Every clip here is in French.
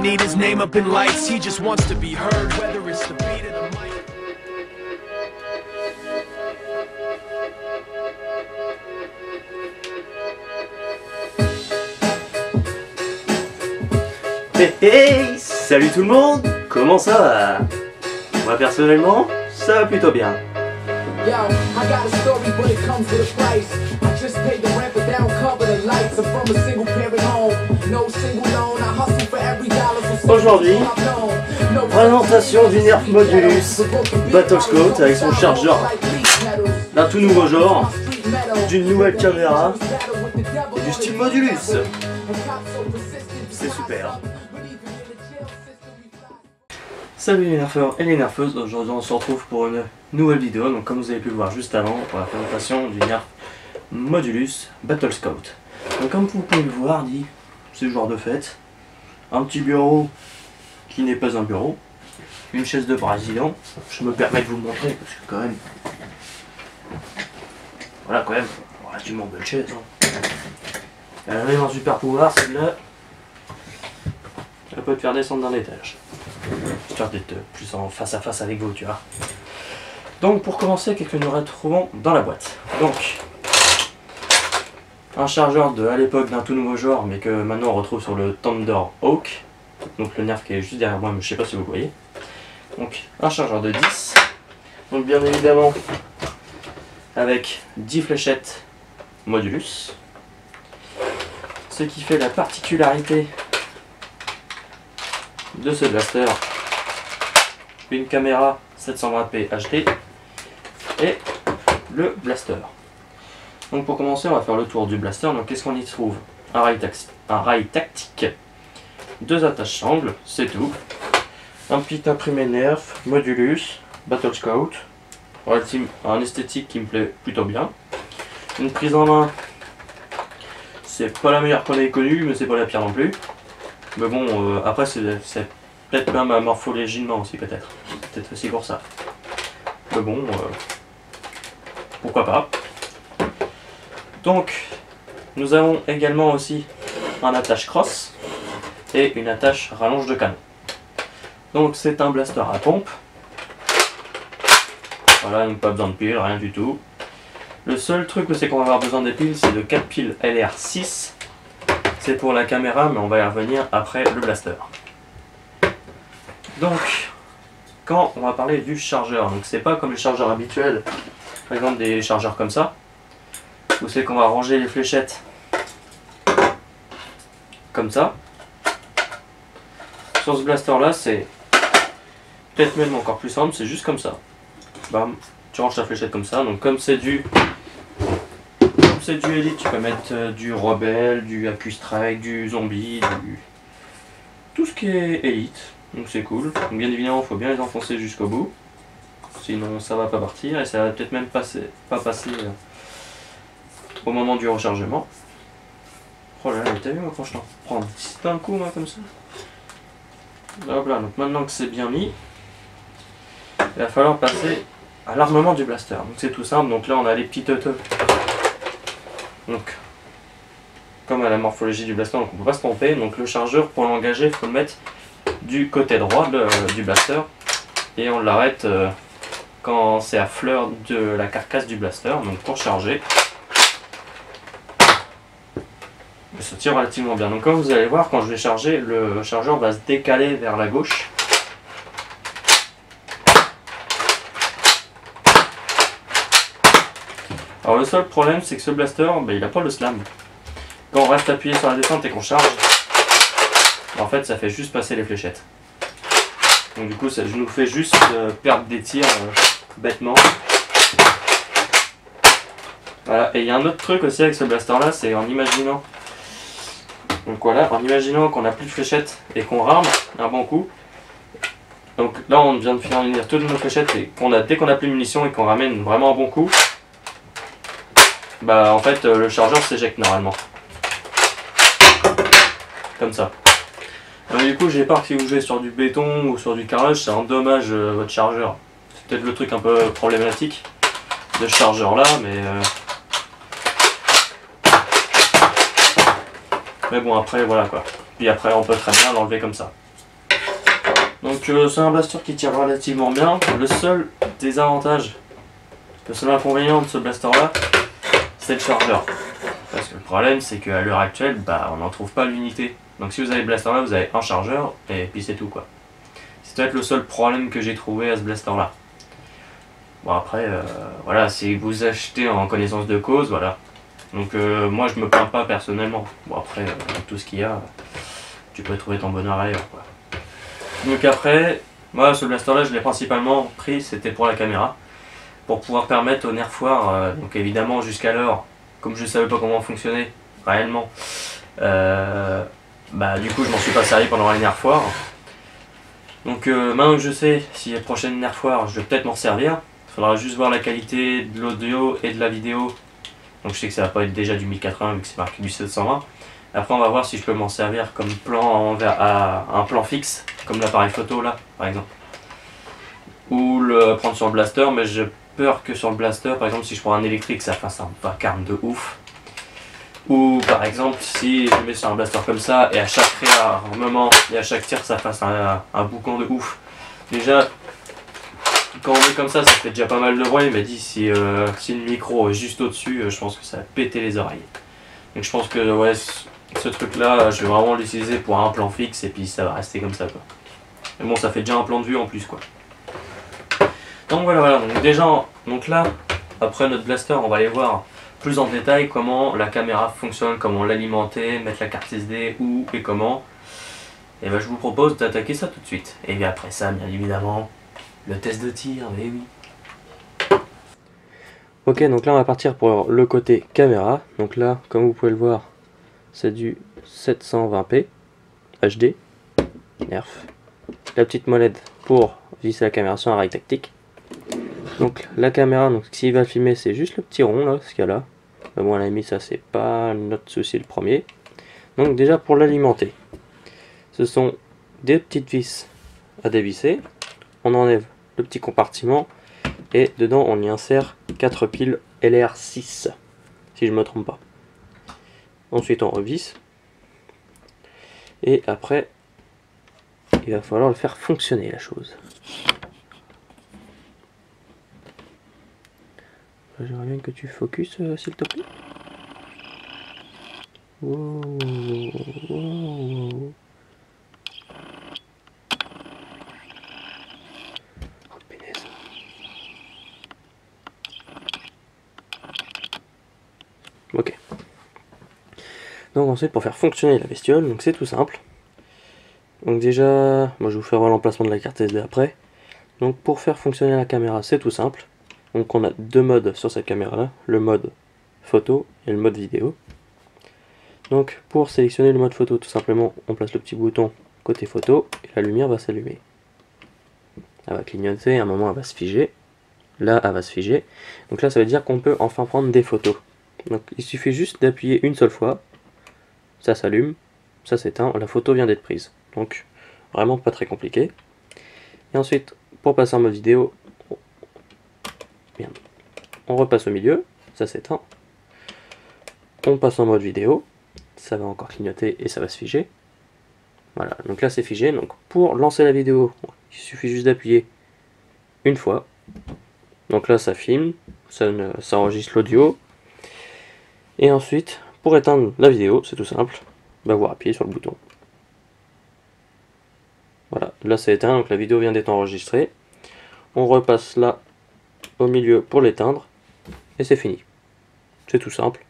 need his name up in lights. He just wants to be heard, whether it's the beat of the mic. Hey hey, salut tout le monde, comment ça va? Moi personnellement, ça va plutôt bien. Yo, I got a story, but it comes with a price. I just paid the rent, but they don't cover the lights. I'm from a single parent home, no single loan. I hustle for every dollar. Aujourd'hui, présentation du Nerf Modulus Battle Scout avec son chargeur d'un tout nouveau genre, d'une nouvelle caméra, du style Modulus. C'est super. Salut les nerfeurs et les nerfeuses, aujourd'hui on se retrouve pour une nouvelle vidéo, donc comme vous avez pu le voir juste avant, pour la présentation du Nerf Modulus Battle Scout. Donc comme vous pouvez le voir, c'est le genre de fête, un petit bureau qui n'est pas un bureau, une chaise de président, je me permets de vous le montrer parce que quand même, voilà quand même, relativement belle chaise. Elle a même un super pouvoir celle-là, elle peut te faire descendre d'un étage. Histoire d'être plus en face à face avec vous, tu vois. Donc pour commencer, qu'est-ce que nous retrouvons dans la boîte? Donc un chargeur de à l'époque d'un tout nouveau genre, mais que maintenant on retrouve sur le Thunderhawk. Donc le Nerf qui est juste derrière moi, mais je sais pas si vous voyez. Donc un chargeur de 10. Donc bien évidemment avec 10 fléchettes Modulus. Ce qui fait la particularité de ce blaster, une caméra 720p HD et le blaster. Donc pour commencer, on va faire le tour du blaster. Donc qu'est-ce qu'on y trouve? Un rail tactique, deux attaches angles, c'est tout. Un petit imprimé Nerf Modulus Battle Scout, un esthétique qui me plaît plutôt bien. Une prise en main, c'est pas la meilleure qu'on ait connue, mais c'est pas la pire non plus. Mais bon, après c'est peut-être même ma morphologie de main aussi, peut-être aussi pour ça. Mais bon, pourquoi pas. Donc, nous avons également aussi un attache cross et une attache rallonge de canon. Donc c'est un blaster à pompe. Voilà, donc pas besoin de piles, rien du tout. Le seul truc c'est qu'on va avoir besoin des piles, c'est de 4 piles LR6. C'est pour la caméra, mais on va y revenir après le blaster. Donc, quand on va parler du chargeur, donc c'est pas comme les chargeurs habituels, par exemple des chargeurs comme ça, où c'est qu'on va ranger les fléchettes comme ça. Sur ce blaster là, c'est peut-être même encore plus simple, c'est juste comme ça. Bam, tu ranges ta fléchette comme ça. Donc comme c'est du Elite, tu peux mettre du Rebelle, du Accu-Strike, du Zombie, tout ce qui est Elite. Donc c'est cool. Donc bien évidemment, il faut bien les enfoncer jusqu'au bout. Sinon ça va pas partir et ça va peut-être même pas passer au moment du rechargement. Oh là là, t'as vu moi quand je t'en prends un coup moi comme ça. Hop là, donc maintenant que c'est bien mis, il va falloir passer à l'armement du blaster. Donc c'est tout simple, donc là on a les petits teuteux. Donc, comme à la morphologie du blaster, donc on ne peut pas se tromper. Donc le chargeur, pour l'engager, il faut le mettre du côté droit du blaster. Et on l'arrête quand c'est à fleur de la carcasse du blaster. Donc pour charger, ça tire relativement bien. Donc comme vous allez voir, quand je vais charger, le chargeur va se décaler vers la gauche. Alors le seul problème, c'est que ce blaster, il n'a pas le slam. Quand on reste appuyé sur la descente et qu'on charge, en fait ça fait juste passer les fléchettes. Donc du coup ça nous fait juste perdre des tirs bêtement. Voilà, et il y a un autre truc aussi avec ce blaster là, c'est en imaginant. Donc voilà, en imaginant qu'on n'a plus de fléchettes et qu'on rame un bon coup. Donc là on vient de finir toutes nos fléchettes et dès qu'on a plus de munitions et qu'on ramène vraiment un bon coup, bah en fait le chargeur s'éjecte normalement. Comme ça. Donc du coup j'ai peur que si vous jouez sur du béton ou sur du carrelage, ça endommage votre chargeur. C'est peut-être le truc un peu problématique de ce chargeur là, mais bon après voilà quoi. Puis après on peut très bien l'enlever comme ça. Donc c'est un blaster qui tire relativement bien. Le seul désavantage, le seul inconvénient de ce blaster là, c'est le chargeur. Parce que le problème c'est qu'à l'heure actuelle, bah, on n'en trouve pas l'unité. Donc si vous avez le blaster là, vous avez un chargeur et puis c'est tout quoi. C'est peut-être le seul problème que j'ai trouvé à ce blaster là. Bon après, voilà, si vous achetez en connaissance de cause, voilà. Donc moi je me plains pas personnellement. Bon après, tout ce qu'il y a, tu peux trouver ton bonheur ailleurs quoi. Donc après, moi ce blaster là je l'ai principalement pris, c'était pour la caméra. Pour pouvoir permettre au Nerf War, donc évidemment jusqu'alors, comme je ne savais pas comment fonctionnait réellement, bah du coup je m'en suis pas servi pendant les Nerf War. Donc maintenant que je sais, si les prochaines Nerf War, je vais peut-être m'en servir. Il faudra juste voir la qualité de l'audio et de la vidéo. Donc je sais que ça va pas être déjà du 1080 vu que c'est marqué du 720. Après on va voir si je peux m'en servir comme plan à un plan fixe, comme l'appareil photo là par exemple. Ou le prendre sur le blaster, mais j'ai peur que sur le blaster, par exemple si je prends un électrique, ça fasse un vacarme de ouf. Ou par exemple si je mets sur un blaster comme ça et à chaque réarmement et à chaque tir ça fasse un boucan de ouf. Déjà quand on est comme ça fait déjà pas mal de bruit, mais dit si le micro est juste au dessus, je pense que ça va péter les oreilles. Donc je pense que ouais, ce truc là je vais vraiment l'utiliser pour un plan fixe et puis ça va rester comme ça quoi. Mais bon, ça fait déjà un plan de vue en plus quoi. Donc voilà, donc déjà, donc là, après notre blaster, on va aller voir plus en détail comment la caméra fonctionne, comment l'alimenter, mettre la carte SD, où et comment. Et ben je vous propose d'attaquer ça tout de suite. Et bien après ça, bien évidemment, le test de tir, mais oui. Ok, donc là on va partir pour le côté caméra. Donc là, comme vous pouvez le voir, c'est du 720p HD, Nerf. La petite molette pour visser la caméra sur un rail tactique. Donc la caméra, donc s'il va filmer, c'est juste le petit rond là, ce qu'il y a là. Mais bon, à la limite, ça c'est pas notre souci le premier. Donc déjà pour l'alimenter, ce sont des petites vis à dévisser. On enlève le petit compartiment et dedans on y insère 4 piles LR6, si je me trompe pas. Ensuite on revisse et après il va falloir le faire fonctionner la chose. J'aimerais bien que tu focuses s'il te plaît. Wow, wow. Oh punaise. Ok. Donc ensuite pour faire fonctionner la bestiole, donc c'est tout simple. Donc déjà, moi je vais vous faire voir l'emplacement de la carte SD après. Donc pour faire fonctionner la caméra, c'est tout simple. Donc on a deux modes sur cette caméra là, le mode photo et le mode vidéo. Donc pour sélectionner le mode photo, tout simplement on place le petit bouton côté photo et la lumière va s'allumer. Elle va clignoter, à un moment elle va se figer, là elle va se figer. Donc là ça veut dire qu'on peut enfin prendre des photos. Donc il suffit juste d'appuyer une seule fois, ça s'allume, ça s'éteint, la photo vient d'être prise. Donc vraiment pas très compliqué. Et ensuite pour passer en mode vidéo, on repasse au milieu, ça s'éteint. On passe en mode vidéo, ça va encore clignoter et ça va se figer. Voilà, donc là c'est figé. Donc pour lancer la vidéo, il suffit juste d'appuyer une fois. Donc là ça filme, ça enregistre l'audio. Et ensuite, pour éteindre la vidéo, c'est tout simple, bah vous appuyez sur le bouton. Voilà, là c'est éteint, donc la vidéo vient d'être enregistrée. On repasse là au milieu pour l'éteindre et c'est fini. C'est tout simple.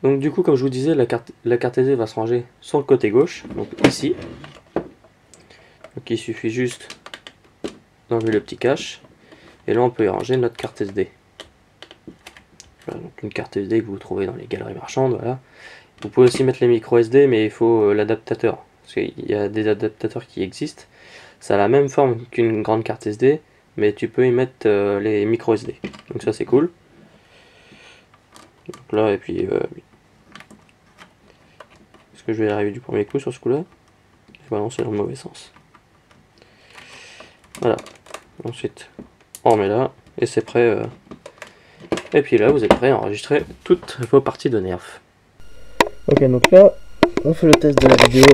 Donc du coup, comme je vous disais, la carte SD va se ranger sur le côté gauche, donc ici. Donc il suffit juste d'enlever le petit cache et là on peut y ranger notre carte SD. Voilà, donc une carte SD que vous trouvez dans les galeries marchandes. Voilà. Vous pouvez aussi mettre les micro SD, mais il faut l'adaptateur, parce qu'il y a des adaptateurs qui existent. Ça a la même forme qu'une grande carte SD, mais tu peux y mettre les micro SD. Donc ça c'est cool. Donc là et puis est-ce que je vais y arriver du premier coup sur ce coup là? Bah non, c'est dans le mauvais sens. Voilà. Ensuite on remet là et c'est prêt. Et puis là vous êtes prêt à enregistrer toutes vos parties de Nerf. Ok, donc là on fait le test de la vidéo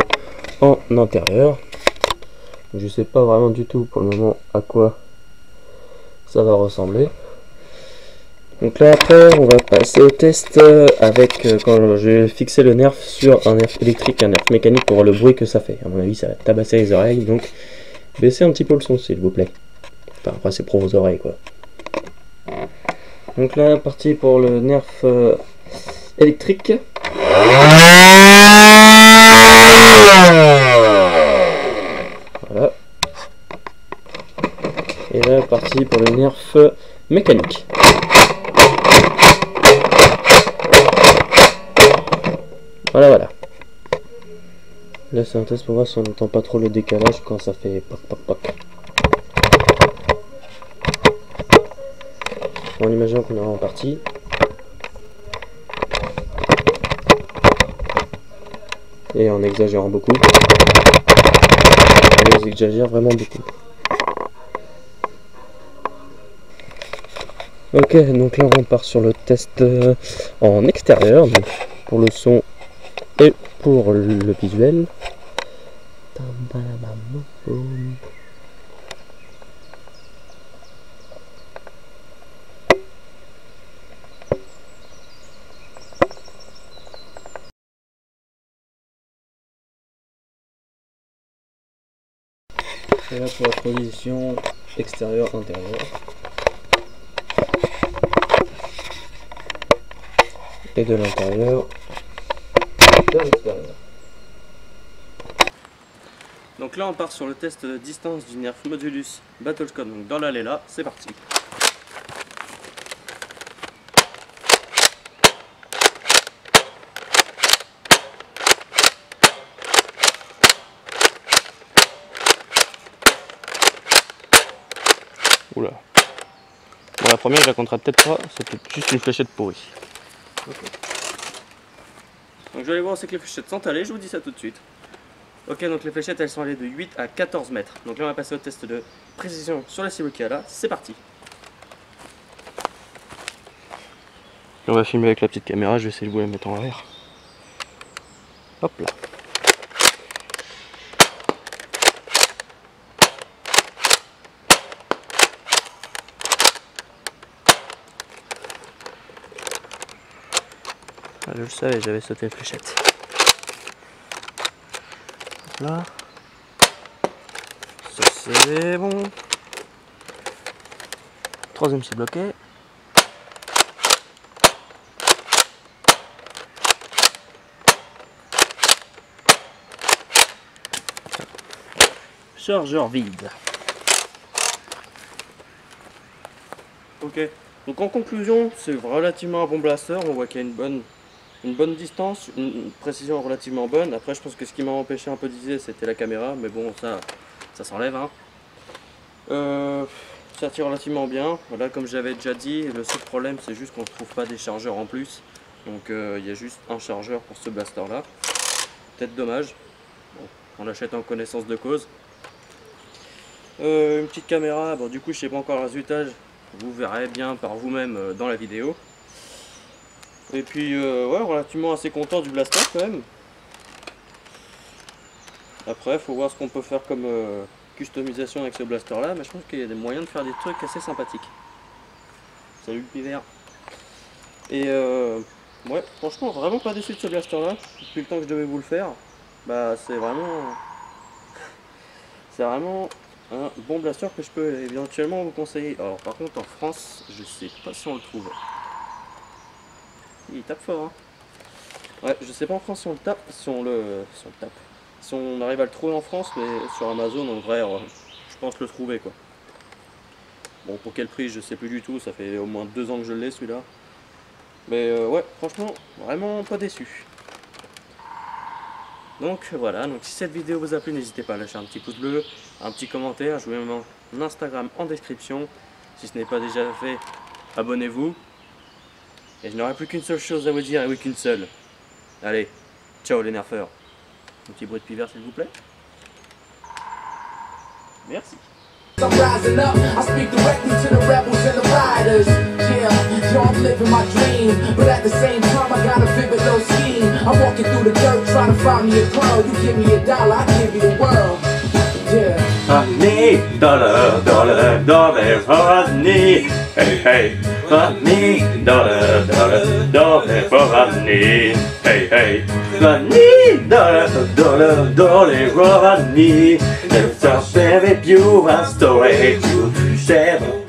en intérieur. Je sais pas vraiment du tout pour le moment à quoi ça va ressembler. Donc là après on va passer au test avec quand je vais fixer le nerf sur un nerf électrique, un nerf mécanique pour voir le bruit que ça fait. À mon avis ça va tabasser les oreilles, donc baissez un petit peu le son s'il vous plaît. Enfin après c'est pour vos oreilles quoi. Donc là parti pour le nerf électrique. Voilà. Et là parti pour le nerf mécanique. Voilà, voilà. Là c'est un test pour voir si on n'entend pas trop le décalage quand ça fait poc poc poc. En imaginant qu'on est en partie. Et en exagérant beaucoup. On exagère vraiment beaucoup. Ok, donc là on part sur le test en extérieur, donc pour le son et pour le visuel. Et là pour la position extérieur-intérieur. Et de l'intérieur vers l'extérieur. Donc là on part sur le test de distance du nerf modulus Battlescope, donc dans l'allée là, c'est parti. Oula. Bon, la première je la compterai peut-être pas, c'est peut-être juste une fléchette pourrie. Okay. Donc je vais aller voir où c'est que les fléchettes sont allées, je vous dis ça tout de suite. Ok, donc les fléchettes elles sont allées de 8 à 14 mètres. Donc là on va passer au test de précision sur la cible qu'il y a là, c'est parti. Là, on va filmer avec la petite caméra, je vais essayer de vous la mettre en l'air. Hop là. Ah, je le savais, j'avais sauté les fléchettes. Hop là. Ça c'est bon. Troisième c'est bloqué. Chargeur vide. Ok, donc en conclusion, c'est relativement un bon blaster. On voit qu'il y a une bonne distance, une précision relativement bonne. Après, je pense que ce qui m'a empêché un peu d'utiliser, c'était la caméra, mais bon, ça s'enlève. Hein. Ça tire relativement bien. Voilà, comme j'avais déjà dit, le seul problème, c'est juste qu'on ne trouve pas des chargeurs en plus. Donc, il y a juste un chargeur pour ce blaster-là. Peut-être dommage. Bon, on l'achète en connaissance de cause. Une petite caméra, bon du coup je sais pas encore le résultat, vous verrez bien par vous-même dans la vidéo. Et puis ouais, relativement assez content du blaster quand même. Après faut voir ce qu'on peut faire comme customisation avec ce blaster là, mais je pense qu'il y a des moyens de faire des trucs assez sympathiques. Salut le pivert. Et ouais, franchement vraiment pas déçu de ce blaster là, depuis le temps que je devais vous le faire. Bah c'est vraiment un bon blaster que je peux éventuellement vous conseiller. Alors par contre en France, je sais pas si on le trouve. Il tape fort hein. Ouais, je sais pas en France si on le tape, si on arrive à le trouver en France, mais sur Amazon en vrai, je pense le trouver quoi. Bon pour quel prix je sais plus du tout, ça fait au moins 2 ans que je l'ai celui-là. Mais ouais, franchement, vraiment pas déçu. Donc voilà, donc si cette vidéo vous a plu, n'hésitez pas à lâcher un petit pouce bleu, un petit commentaire, je vous mets mon Instagram en description. Si ce n'est pas déjà fait, abonnez-vous. Et je n'aurai plus qu'une seule chose à vous dire, et oui qu'une seule. Allez, ciao les nerfeurs. Un petit bruit de pivert s'il vous plaît. Merci. I'm rising up, I speak directly to the rebels and the riders. Yeah, yo, I'm living my dream, but at the same time I got a vivid little scheme. I'm walking through the dirt trying to find me a club. You give me $1, I give you the world. Yeah. me, dollar for me. Hey, hey, for me, dollar for me. Hey, hey, for me, dollar for me. Let's share with you a story to share.